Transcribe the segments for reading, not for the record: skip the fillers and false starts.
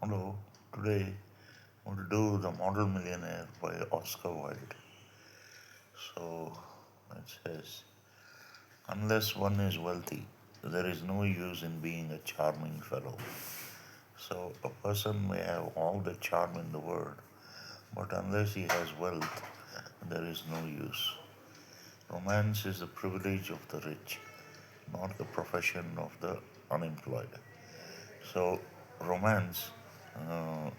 Hello, today we'll do The Model Millionaire by Oscar Wilde. So it says, unless one is wealthy, there is no use in being a charming fellow. So a person may have all the charm in the world, but unless he has wealth, there is no use. Romance is the privilege of the rich, not the profession of the unemployed. So romance,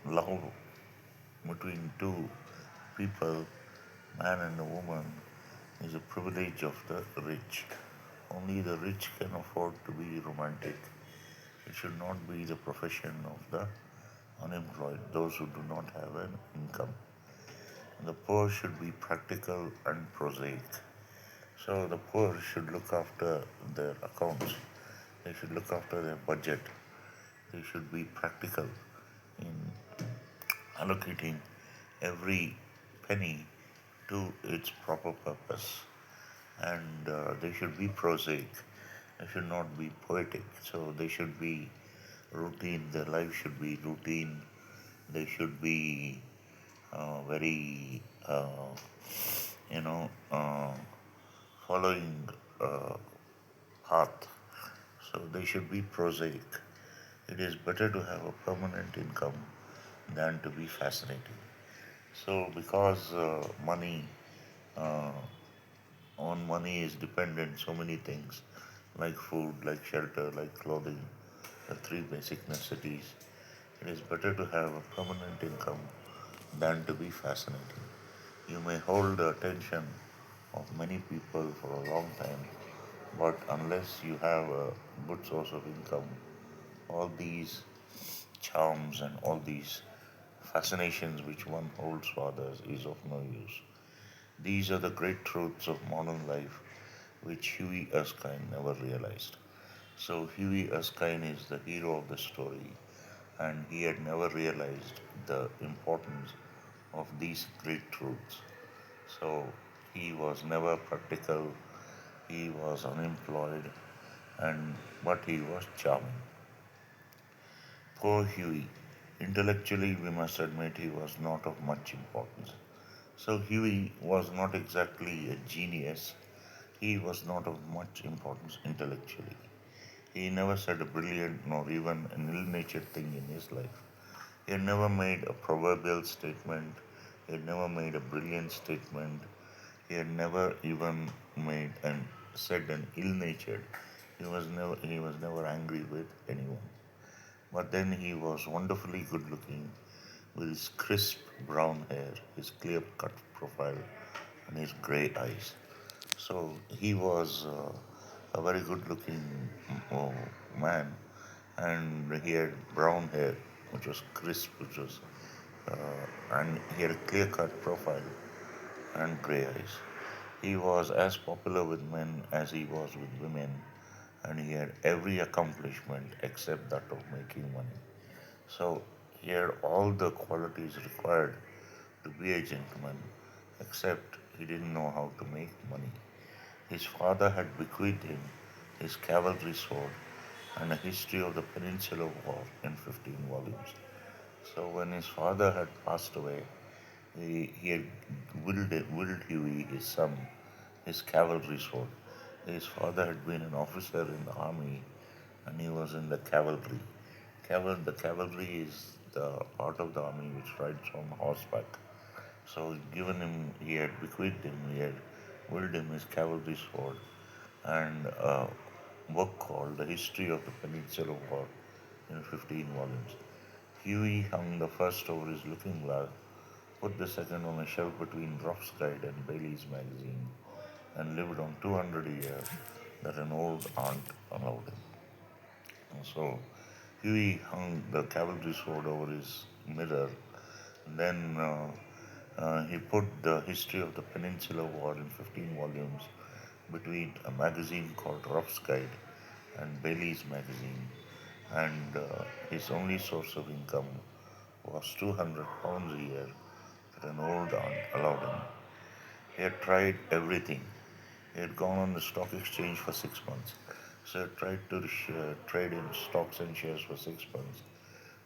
love between two people, man and a woman, is a privilege of the rich. Only the rich can afford to be romantic. It should not be the profession of the unemployed, those who do not have an income. The poor should be practical and prosaic. So the poor should look after their accounts, they should look after their budget, they should be practical in allocating every penny to its proper purpose. And they should be prosaic, they should not be poetic. So they should be routine, their life should be routine, they should be very, you know, following a path. So they should be prosaic. It is better to have a permanent income than to be fascinating. So, because uh, on money is dependent so many things like food, like shelter, like clothing, the three basic necessities, it is better to have a permanent income than to be fascinating. You may hold the attention of many people for a long time, but unless you have a good source of income, all these charms and all these fascinations which one holds for others is of no use. These are the great truths of modern life which Huey Erskine never realized. So, Huey Erskine is the hero of the story, and he had never realized the importance of these great truths. So, he was never practical, he was unemployed, and but he was charming. Poor Huey. Intellectually, we must admit he was not of much importance. So, Huey was not exactly a genius. He was not of much importance intellectually. He never said a brilliant nor even an ill natured thing in his life. He had never made a proverbial statement. He had never made a brilliant statement. He had never even made and said an ill natured. He was never angry with anyone. But then he was wonderfully good looking with his crisp brown hair, his clear cut profile, and his grey eyes. So he was a very good looking uh, man, and he had brown hair, which was crisp, and he had a clear cut profile and grey eyes. He was as popular with men as he was with women, and he had every accomplishment except that of making money. So he had all the qualities required to be a gentleman, except he didn't know how to make money. His father had bequeathed him his cavalry sword and a history of the Peninsular War in 15 volumes. So when his father had passed away, he had willed Huey, his son, his cavalry sword. His father had been an officer in the army and he was in the cavalry. The cavalry is the part of the army which rides on horseback. So given him, he had bequeathed him, he had willed him his cavalry sword and a book called The History of the Peninsular War in 15 volumes. Huey hung the first over his looking glass, put the second on a shelf between Ruff's Guide and Bailey's magazine, and lived on 200 a year that an old aunt allowed him. And so Huey hung the cavalry sword over his mirror. Then he put the history of the Peninsular War in 15 volumes between a magazine called Ruff's Guide and Bailey's magazine, and his only source of income was £200 a year that an old aunt allowed him. He had tried everything. He had gone on the stock exchange for 6 months. So he tried to trade in stocks and shares for 6 months.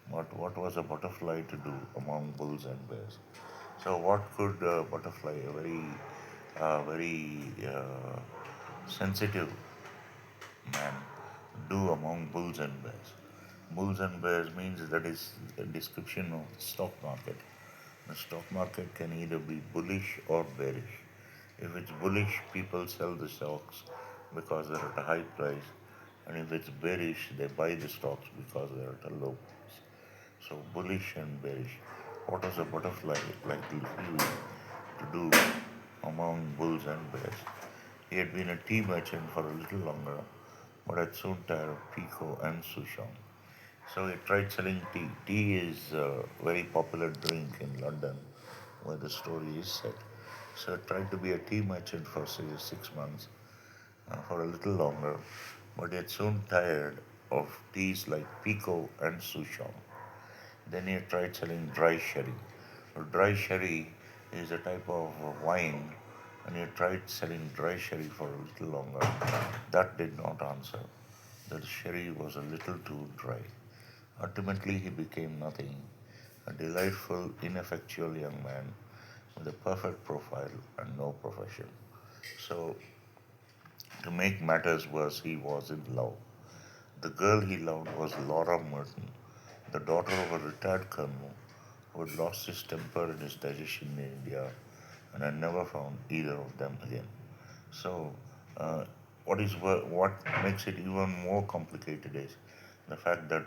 what was a butterfly to do among bulls and bears? So, what could a butterfly, a very sensitive man, do among bulls and bears? Bulls and bears means that is a description of the stock market. The stock market can either be bullish or bearish. If it's bullish, people sell the stocks because they're at a high price, and if it's bearish, they buy the stocks because they're at a low price. So, bullish and bearish. What does a butterfly like to do among bulls and bears? He had been a tea merchant for a little longer, but had soon tired of Pico and Souchong. So he tried selling tea. Tea is a very popular drink in London, where the story is set. So I tried to be a tea merchant for say 6 months, for a little longer, but he had soon tired of teas like Pico and Souchong. Then he tried selling dry sherry. Dry sherry is a type of wine, and he tried selling dry sherry for a little longer. That did not answer. The sherry was a little too dry. Ultimately, he became nothing, a delightful, ineffectual young man with a perfect profile and no profession. So, to make matters worse, he was in love. The girl he loved was Laura Merton, the daughter of a retired colonel who had lost his temper and his digestion in India and had never found either of them again. So, uh, what makes it even more complicated is the fact that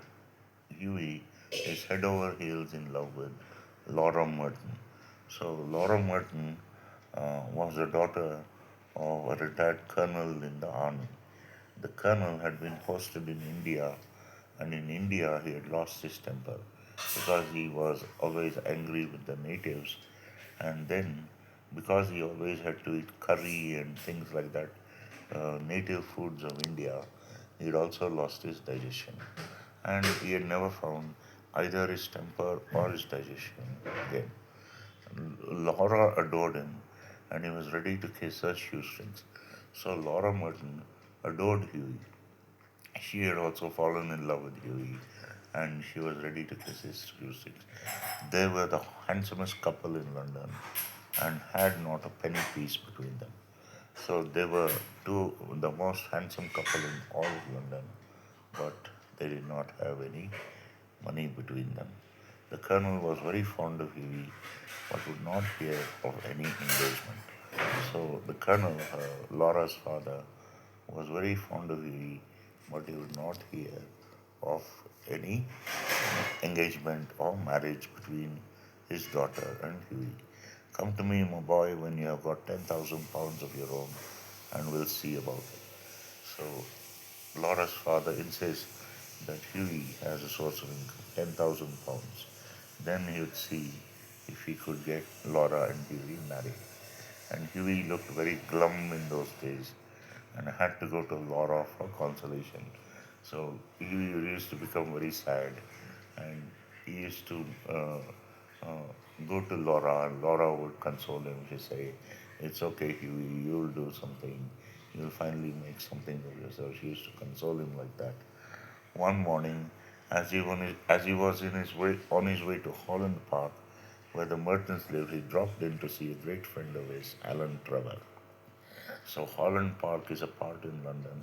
Huey is head over heels in love with Laura Merton. So, Laura Merton was the daughter of a retired colonel in the army. The colonel had been posted in India, and in India he had lost his temper because he was always angry with the natives, and then because he always had to eat curry and things like that, native foods of India, he had also lost his digestion, and he had never found either his temper or his digestion again. Laura adored him, and he was ready to kiss her shoestrings. So Laura Merton adored Huey. She had also fallen in love with Huey, and she was ready to kiss his shoestrings. They were the handsomest couple in London and had not a penny piece between them. So they were the most handsome couple in all of London, but they did not have any money between them. The colonel was very fond of Huey, but would not hear of any engagement. So the colonel, Laura's father, was very fond of Huey, but he would not hear of any engagement or marriage between his daughter and Huey. Come to me, my boy, when you have got 10,000 pounds of your own, and we'll see about it. So Laura's father insists that Huey has a source of income, 10,000 pounds. Then he would see if he could get Laura and Huey married. And Huey looked very glum in those days and had to go to Laura for consolation. So Huey used to become very sad, and he used to uh, go to Laura, and Laura would console him. She'd say, "It's okay, Huey, you'll do something. You'll finally make something of yourself." She used to console him like that. One morning, as he was on his way to Holland Park, where the Mertons lived, he dropped in to see a great friend of his, Alan Trevor. So Holland Park is a part in London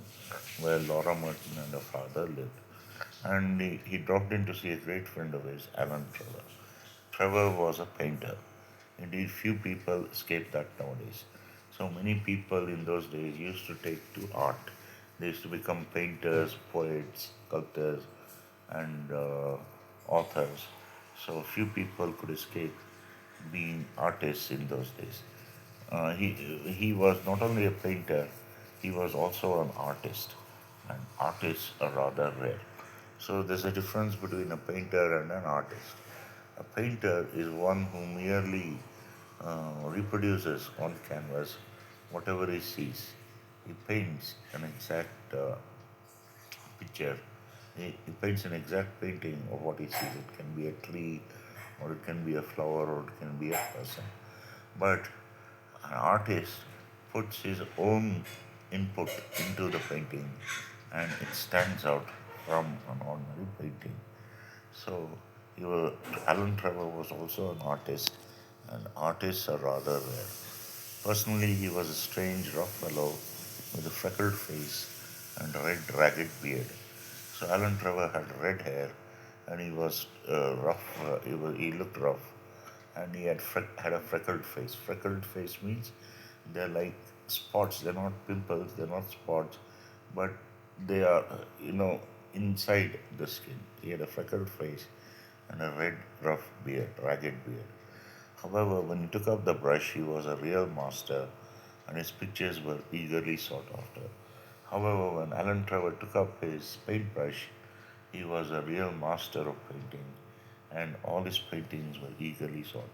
where Laura Merton and her father lived. And he dropped in to see a great friend of his, Alan Trevor. Trevor was a painter. Indeed, few people escape that nowadays. So many people in those days used to take to art. They used to become painters, poets, sculptors, and authors. So few people could escape being artists in those days. He was not only a painter, he was also an artist, and artists are rather rare. So there's a difference between a painter and an artist. A painter is one who merely reproduces on canvas whatever he sees. He paints an exact picture. He paints an exact painting of what he sees. It can be a tree, or it can be a flower, or it can be a person. But an artist puts his own input into the painting, and it stands out from an ordinary painting. So, Alan Trevor was also an artist, and artists are rather rare. Personally, he was a strange, rough fellow with a freckled face and a red, ragged beard. So Alan Trevor had red hair, and he was rough. He looked rough, and he had a freckled face. Freckled face means they're like spots. They're not pimples. They're not spots, but they are inside the skin. He had a freckled face and a red, rough beard, ragged beard. However, when he took up the brush, he was a real master, and his pictures were eagerly sought after. However, when Alan Trevor took up his paintbrush, he was a real master of painting, and all his paintings were eagerly sought.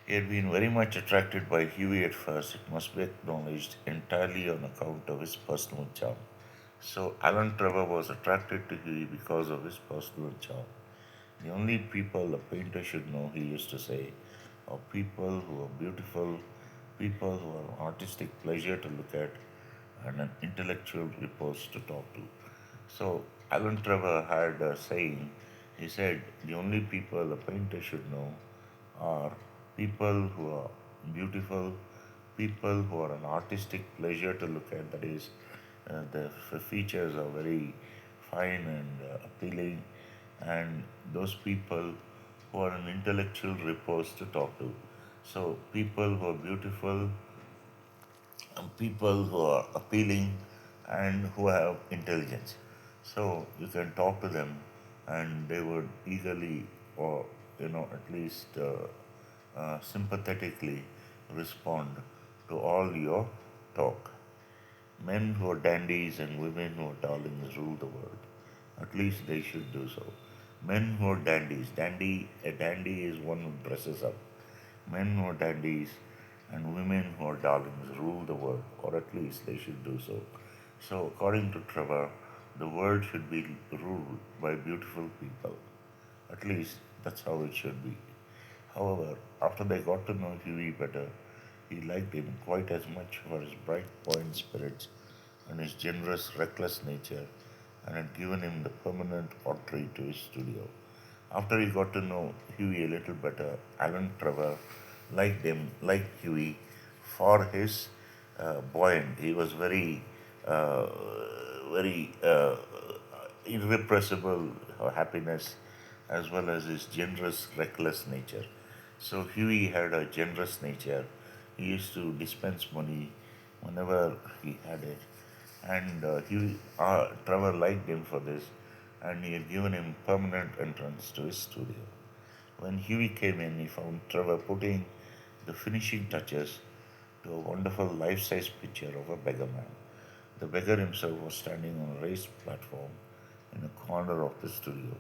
He had been very much attracted by Huey at first, it must be acknowledged, entirely on account of his personal charm. So, Alan Trevor was attracted to Huey because of his personal charm. The only people a painter should know, he used to say, are people who are beautiful, people who are artistic pleasure to look at, and an intellectual repose to talk to. So, Alan Trevor had a saying, he said, the only people a painter should know are people who are beautiful, people who are an artistic pleasure to look at, that is, the features are very fine and appealing, and those people who are an intellectual repose to talk to. So, people who are beautiful, people who are appealing, and who have intelligence. So, you can talk to them, and they would eagerly, or at least sympathetically respond to all your talk. Men who are dandies and women who are darlings rule the world. At least they should do so. Men who are dandies. A dandy is one who dresses up. Men who are dandies and women who are darlings rule the world, or at least they should do so. So, according to Trevor, the world should be ruled by beautiful people. At least that's how it should be. However, after they got to know Huey better, he liked him quite as much for his bright, buoyant spirits and his generous, reckless nature, and had given him the permanent entry to his studio. After he got to know Huey a little better, Alan Trevor liked Huey for his buoyant. He was uh, very irrepressible happiness, as well as his generous, reckless nature. So Huey had a generous nature. He used to dispense money whenever he had it, and Trevor liked him for this, and he had given him permanent entrance to his studio. When Huey came in, he found Trevor putting the finishing touches to a wonderful life-size picture of a beggar man. The beggar himself was standing on a raised platform in a corner of the studio.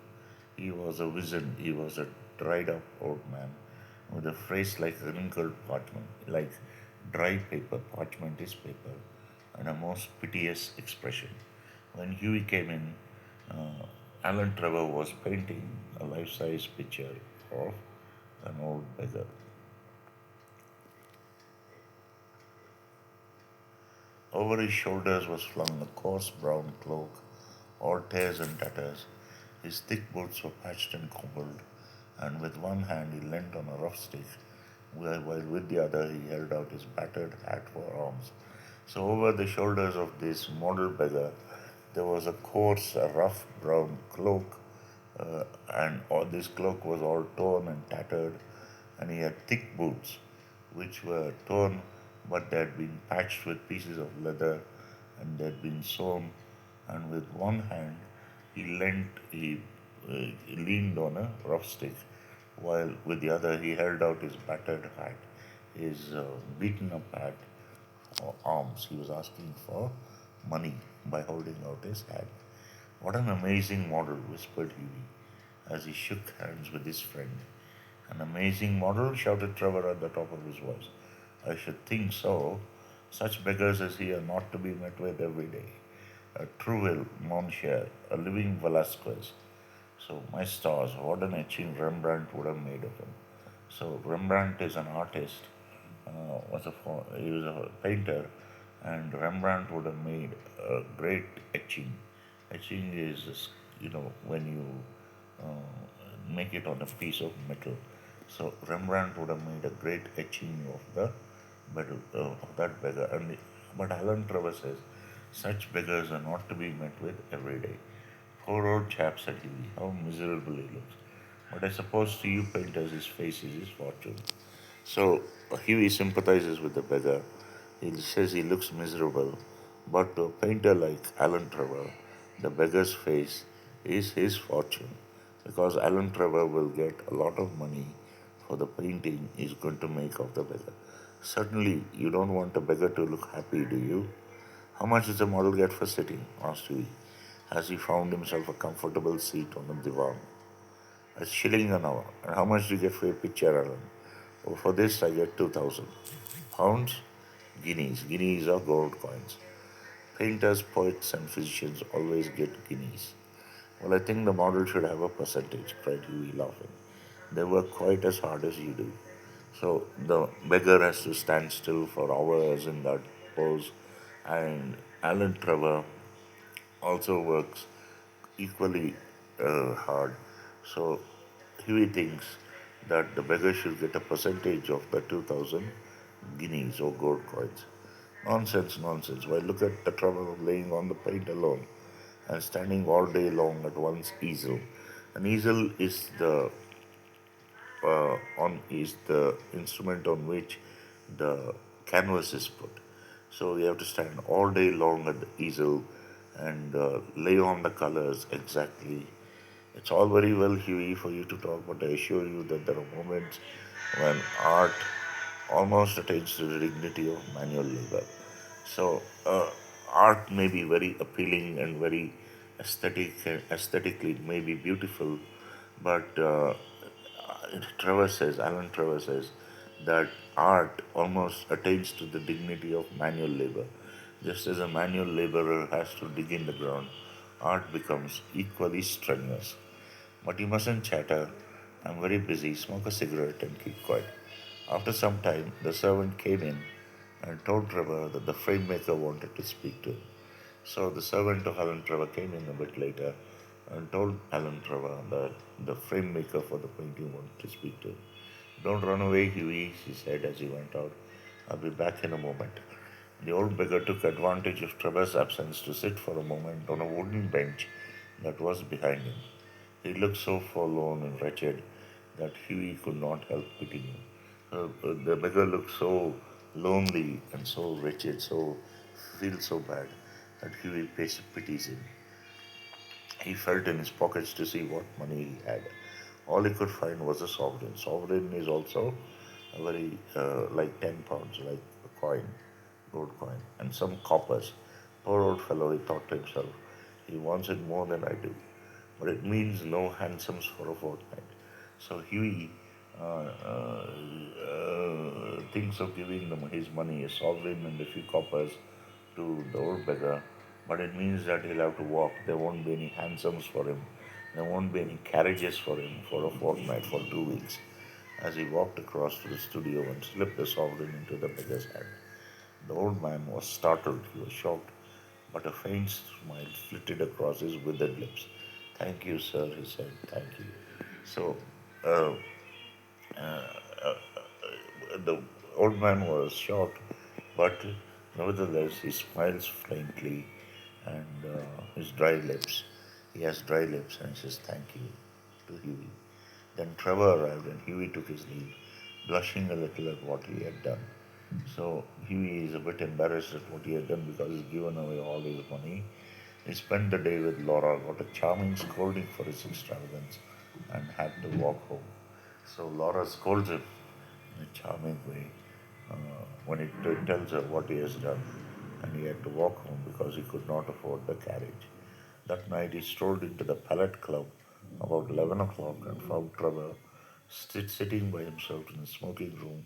He was a wizened, he was a dried up old man with a face like wrinkled parchment, like dry paper, parchment is paper, and a most piteous expression. When Huey came in, Alan Trevor was painting a life size picture of an old beggar. Over his shoulders was flung a coarse brown cloak, all tears and tatters. His thick boots were patched and cobbled, and with one hand he leant on a rough stick, while with the other he held out his battered hat for arms. So over the shoulders of this model beggar, there was a coarse, a rough brown cloak, and all this cloak was all torn and tattered, and he had thick boots, which were torn, but they had been patched with pieces of leather, and they had been sewn, and with one hand he leaned on a rough stick, while with the other he held out his battered hat, his beaten up hat or arms. He was asking for money by holding out his hat. What an amazing model, whispered Huey as he shook hands with his friend. An amazing model, shouted Trevor at the top of his voice. I should think so. Such beggars as he are not to be met with every day. A Trouville, Monsieur, a living Velasquez. So, my stars, what an etching Rembrandt would have made of him. So, Rembrandt is an artist, he was a painter, and Rembrandt would have made a great etching. Etching is, when you make it on a piece of metal. So Rembrandt would have made a great etching of the of that beggar. But Alan Trevor says such beggars are not to be met with every day. Poor old chap, said he, how miserable he looks. But I suppose to you painters his face is his fortune. So Huey sympathizes with the beggar. He says he looks miserable, but to a painter like Alan Trevor, the beggar's face is his fortune because Alan Trevor will get a lot of money for the painting he's going to make of the beggar. Certainly, you don't want a beggar to look happy, do you? How much does a model get for sitting? Asked Huey, as he found himself a comfortable seat on the divan. A shilling an hour. And how much do you get for your picture, Alan? Oh, for this I get 2,000. Pounds? Guineas. Guineas are gold coins. Painters, poets, and physicians always get guineas. Well, I think the model should have a percentage, cried Huey, laughing. They work quite as hard as you do. So the beggar has to stand still for hours in that pose, and Alan Trevor also works equally hard. So Huey thinks that the beggar should get a percentage of the 2,000 guineas or gold coins. Nonsense, nonsense. Why, look at the trouble of laying on the paint alone and standing all day long at one's easel. An easel is the instrument on which the canvas is put. So you have to stand all day long at the easel and lay on the colors exactly. It's all very well, Huey, for you to talk, but I assure you that there are moments when art almost attains to the dignity of manual labor. So, art may be very appealing and very aesthetically it may be beautiful, but Alan Trevor says, that art almost attains to the dignity of manual labor. Just as a manual laborer has to dig in the ground, art becomes equally strenuous. But you mustn't chatter. I'm very busy. Smoke a cigarette and keep quiet. After some time, the servant came in and told Trevor that the frame maker wanted to speak to him. So the servant of Alan Trevor came in a bit later and told Alan Trevor that the frame maker for the painting wanted to speak to him. Don't run away, Huey, she said as he went out. I'll be back in a moment. The old beggar took advantage of Trevor's absence to sit for a moment on a wooden bench that was behind him. He looked so forlorn and wretched that Huey could not help pitying him. The beggar looked so lonely and so wretched, so feels so bad that Huey pities him. He felt in his pockets to see what money he had. All he could find was a sovereign. Sovereign is also a very like 10 pounds, like a coin, gold coin, and some coppers. Poor old fellow, he thought to himself, he wants it more than I do, but it means no hansoms for a fortnight. So Huey thinks of giving them his money, a sovereign and a few coppers, to the old beggar, but it means that he'll have to walk. There won't be any hansoms for him. There won't be any carriages for him for a fortnight, for 2 weeks. As he walked across to the studio and slipped the sovereign into the beggar's hand, the old man was startled. He was shocked, but a faint smile flitted across his withered lips. Thank you, sir, he said. Thank you. So, uh, the old man was shocked, but nevertheless he smiles faintly and his dry lips. He has dry lips and he says thank you to Huey. Then Trevor arrived and Huey took his leave, blushing a little at what he had done. So Huey is a bit embarrassed at what he had done because he's given away all his money. He spent the day with Laura, got a charming scolding for his extravagance, and had to walk home. So Laura scolds him in a charming way when he tells her what he has done, and he had to walk home because he could not afford the carriage. That night he strolled into the Palette Club about 11 o'clock and found Trevor sitting by himself in the smoking room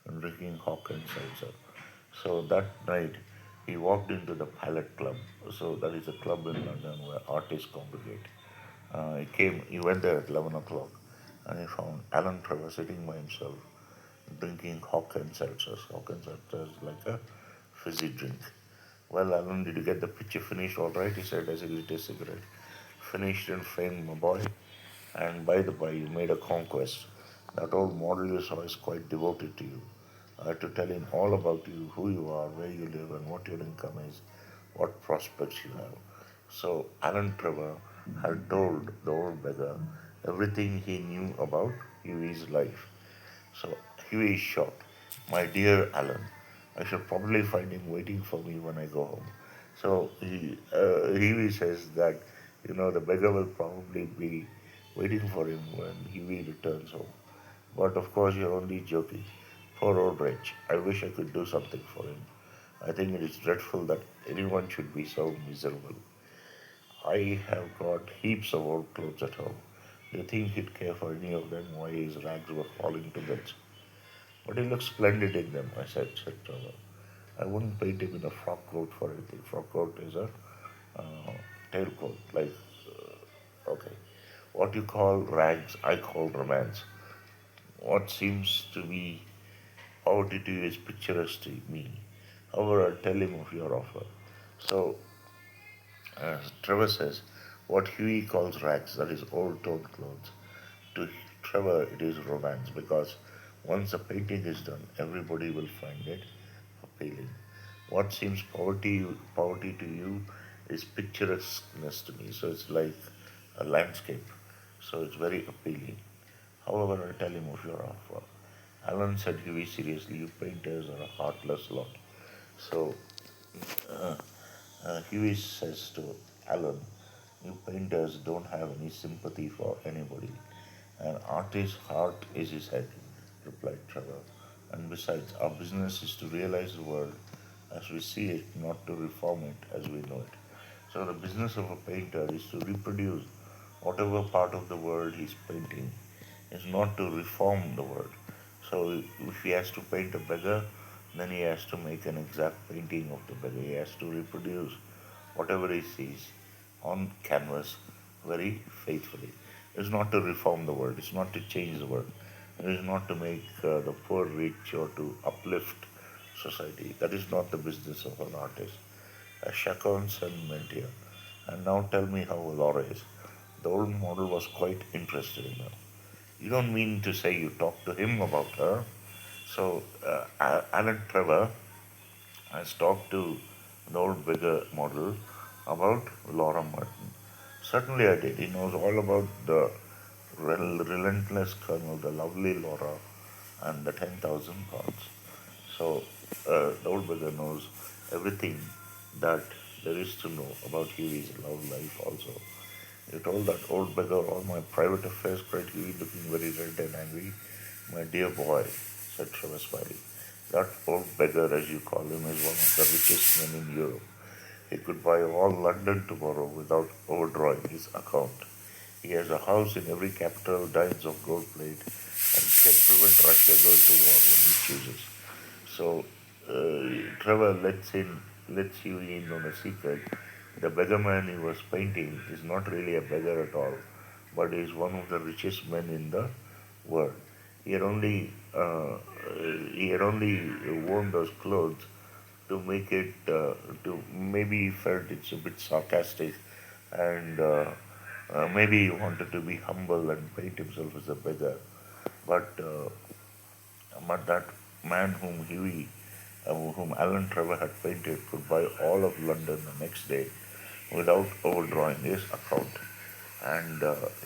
and drinking hock and seltzer. So that night he walked into the Palette Club. So that is a club in London where artists congregate. He went there at 11 o'clock and he found Alan Trevor sitting by himself drinking hock and seltzers. Hock and seltzer is like a fizzy drink. Well, Alan, did you get the picture finished all right? He said as he lit a cigarette. Finished and framed, my boy. And by the by, you made a conquest. That old model you saw is quite devoted to you. I had to tell him all about you, who you are, where you live, and what your income is, what prospects you have. So Alan Trevor had told the old beggar everything he knew about Huey's life. So Huey is shocked. My dear Alan, I shall probably find him waiting for me when I go home. So Huey says that, the beggar will probably be waiting for him when Huey returns home. But of course, you're only joking. Poor old wretch. I wish I could do something for him. I think it is dreadful that anyone should be so miserable. I have got heaps of old clothes at home. Do you think he'd care for any of them? Why his rags were falling to bits? But he looks splendid in them, said Trevor. I wouldn't paint him in a frock coat for anything. Frock coat is a uh, tailcoat, like, okay. What you call rags, I call romance. What seems to be poverty to you is picturesque to me. However, I'll tell him of your offer. So, Trevor says, what Huey calls rags, that is old torn clothes. To Trevor, it is romance because once the painting is done, everybody will find it appealing. What seems poverty to you is picturesqueness to me. So it's like a landscape. So it's very appealing. However, I'll tell him of your offer. Alan said very seriously, you painters are a heartless lot. So Huey says to Alan, you painters don't have any sympathy for anybody. An artist's heart is his head, replied Trevor. And besides, our business is to realize the world as we see it, not to reform it as we know it. So the business of a painter is to reproduce whatever part of the world he's painting. Is not to reform the world. So if he has to paint a beggar, then he has to make an exact painting of the beggar. He has to reproduce whatever he sees on canvas very faithfully. It's not to reform the world. It's not to change the world. It is not to make the poor rich or to uplift society. That is not the business of an artist. Chacon's and Mentia. And now tell me how Laura is. The old model was quite interested in her. You don't mean to say you talked to him about her? So, Alan Trevor has talked to the old beggar model about Laura Merton. Certainly I did. He knows all about the relentless colonel, the lovely Laura, and the 10,000 pounds. So, the old beggar knows everything that there is to know about Hughie's love life also. You told that old beggar all my private affairs, cried Hughie, looking very red and angry. My dear boy, said Trevor smiling, that old beggar, as you call him, is one of the richest men in Europe. He could buy all London tomorrow without overdrawing his account. He has a house in every capital, dines of gold plate, and can prevent Russia going to war when he chooses. So Trevor lets you in on a secret. The beggarman he was painting is not really a beggar at all, but is one of the richest men in the world. He had only he had only worn those clothes to make it to maybe he felt it's a bit sarcastic and maybe he wanted to be humble and paint himself as a beggar, but that man whom Alan Trevor had painted, could buy all of London the next day without overdrawing his account. And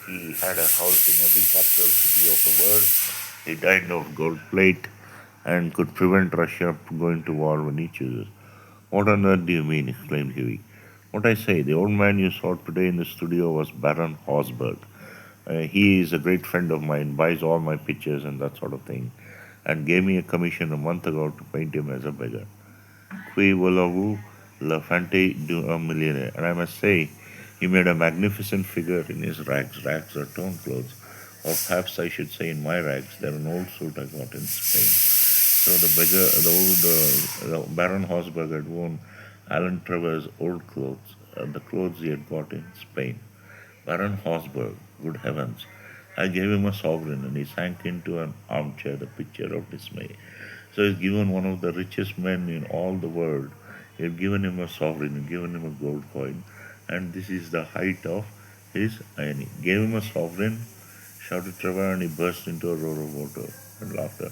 he had a house in every capital city of the world. He dined off gold plate and could prevent Russia from going to war when he chooses. What on earth do you mean? Exclaimed Huey. What I say, the old man you saw today in the studio was Baron Horsberg. He is a great friend of mine, buys all my pictures and that sort of thing, and gave me a commission a month ago to paint him as a beggar. Qui voulez-vous la fante d'un millionaire? And I must say, he made a magnificent figure in his rags. Rags are torn clothes, or perhaps I should say in my rags. They're an old suit I got in Spain. So the Baron Horsberg had worn Alan Trevor's old clothes, the clothes he had got in Spain. Baron Horsberg, good heavens! I gave him a sovereign and he sank into an armchair, the picture of dismay. So he's given one of the richest men in all the world. You've given him a sovereign, you've given him a gold coin, and this is the height of his irony. Gave him a sovereign, shouted Trevor, and he burst into a roar of water and laughter.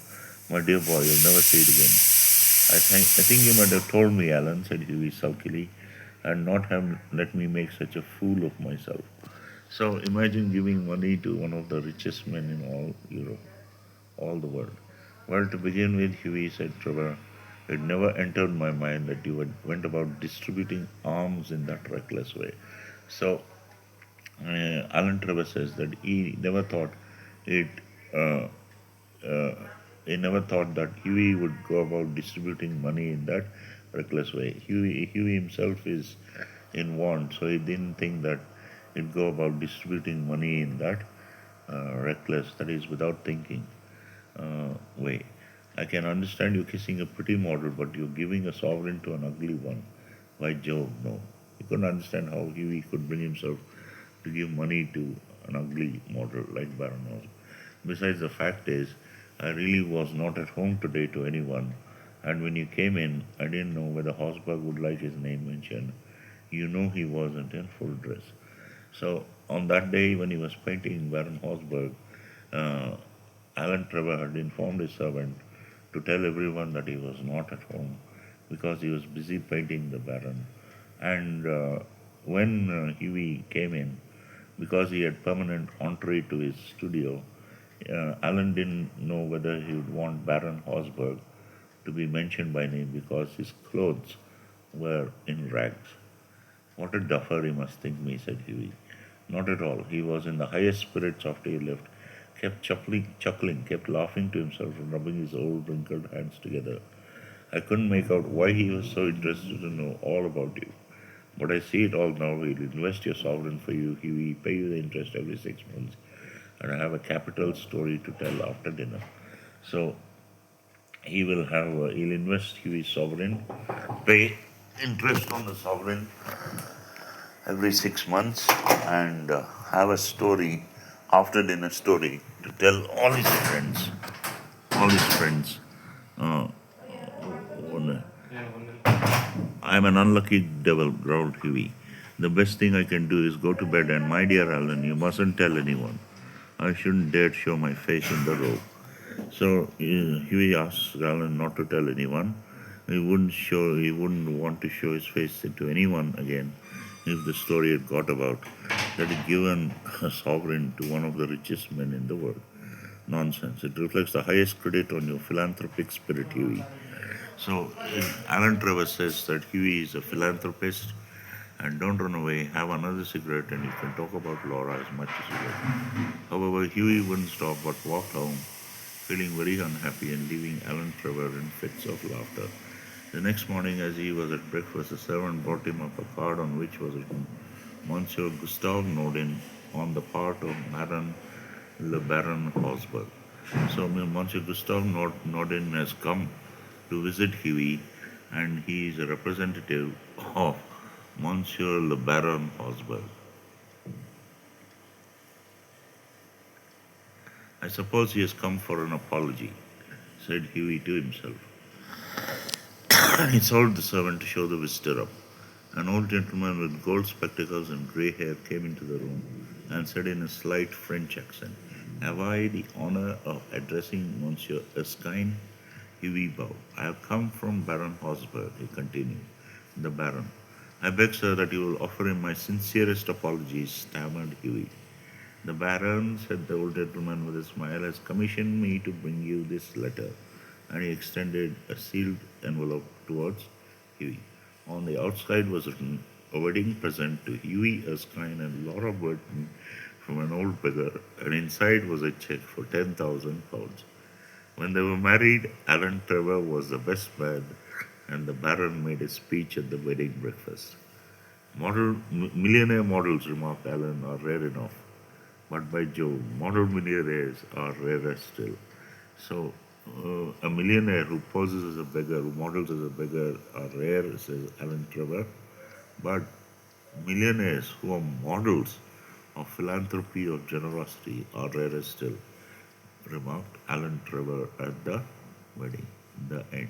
My dear boy, you'll never see it again. I think you might have told me, Alan, said Hughie sulkily, and not have let me make such a fool of myself. So imagine giving money to one of the richest men in all Europe, all the world. Well, to begin with, Hughie, said Trevor, it never entered my mind that you went about distributing alms in that reckless way. So Alan Trevor says that it. Uh, uh, he never thought that Huey would go about distributing money in that reckless way. Huey himself is in want, so he didn't think that he'd go about distributing money in that reckless, that is, without thinking way. I can understand you kissing a pretty model, but you're giving a sovereign to an ugly one. By Jove, no. He couldn't understand how Huey could bring himself to give money to an ugly model like Baron House. Besides, the fact is, I really was not at home today to anyone, and when you came in, I didn't know whether Hosberg would like his name mentioned. You know he wasn't in full dress. So, on that day when he was painting Baron Hosberg, uh, Alan Trevor had informed his servant to tell everyone that he was not at home because he was busy painting the Baron. And when Huey came in, because he had permanent entree to his studio, Alan didn't know whether he would want Baron Hosberg to be mentioned by name because his clothes were in rags. What a duffer he must think me, said Huey. Not at all. He was in the highest spirits after he left, kept chuckling, kept laughing to himself and rubbing his old wrinkled hands together. I couldn't make out why he was so interested to know all about you. But I see it all now. He'll invest your sovereign for you. He will pay you the interest every 6 months. And I have a capital story to tell after dinner. So he'll invest his sovereign, pay interest on the sovereign every 6 months, and have a story, after dinner story, to tell all his friends. Uh, on, I'm an unlucky devil, growled Huey. The best thing I can do is go to bed, and my dear Alan, you mustn't tell anyone. I shouldn't dare show my face in the row. So Huey asked Alan not to tell anyone. He wouldn't want to show his face to anyone again if the story had got about that he'd given a sovereign to one of the richest men in the world. Nonsense. It reflects the highest credit on your philanthropic spirit, Huey. So Alan Trevor says that Huey is a philanthropist, and don't run away, have another cigarette, and you can talk about Laura as much as you like. However, Huey wouldn't stop but walked home, feeling very unhappy and leaving Alan Trevor in fits of laughter. The next morning, as he was at breakfast, the servant brought him up a card on which was written Monsieur Gustave Nodin on the part of Baron Le Baron Hosberg. So Monsieur Gustave Nodin has come to visit Huey, and he is a representative of Monsieur Le Baron Hosberg. I suppose he has come for an apology, said Huey to himself. He told the servant to show the visitor up. An old gentleman with gold spectacles and grey hair came into the room and said in a slight French accent, Have I the honor of addressing Monsieur Erskine? Huey bowed. I have come from Baron Hosberg, he continued. The Baron. I beg, sir, that you will offer him my sincerest apologies, stammered Huey. The Baron, said the old gentleman with a smile, has commissioned me to bring you this letter, and he extended a sealed envelope towards Huey. On the outside was written, a wedding present to Huey Erskine and Laura Burton from an old beggar, and inside was a check for £10,000. When they were married, Alan Trevor was the best man, and the Baron made a speech at the wedding breakfast. Millionaire models, remarked Alan, are rare enough. But by Jove, model millionaires are rarer still. So, a millionaire who poses as a beggar, who models as a beggar, are rare, says Alan Trevor. But millionaires who are models of philanthropy or generosity are rarer still, remarked Alan Trevor at the wedding. The end.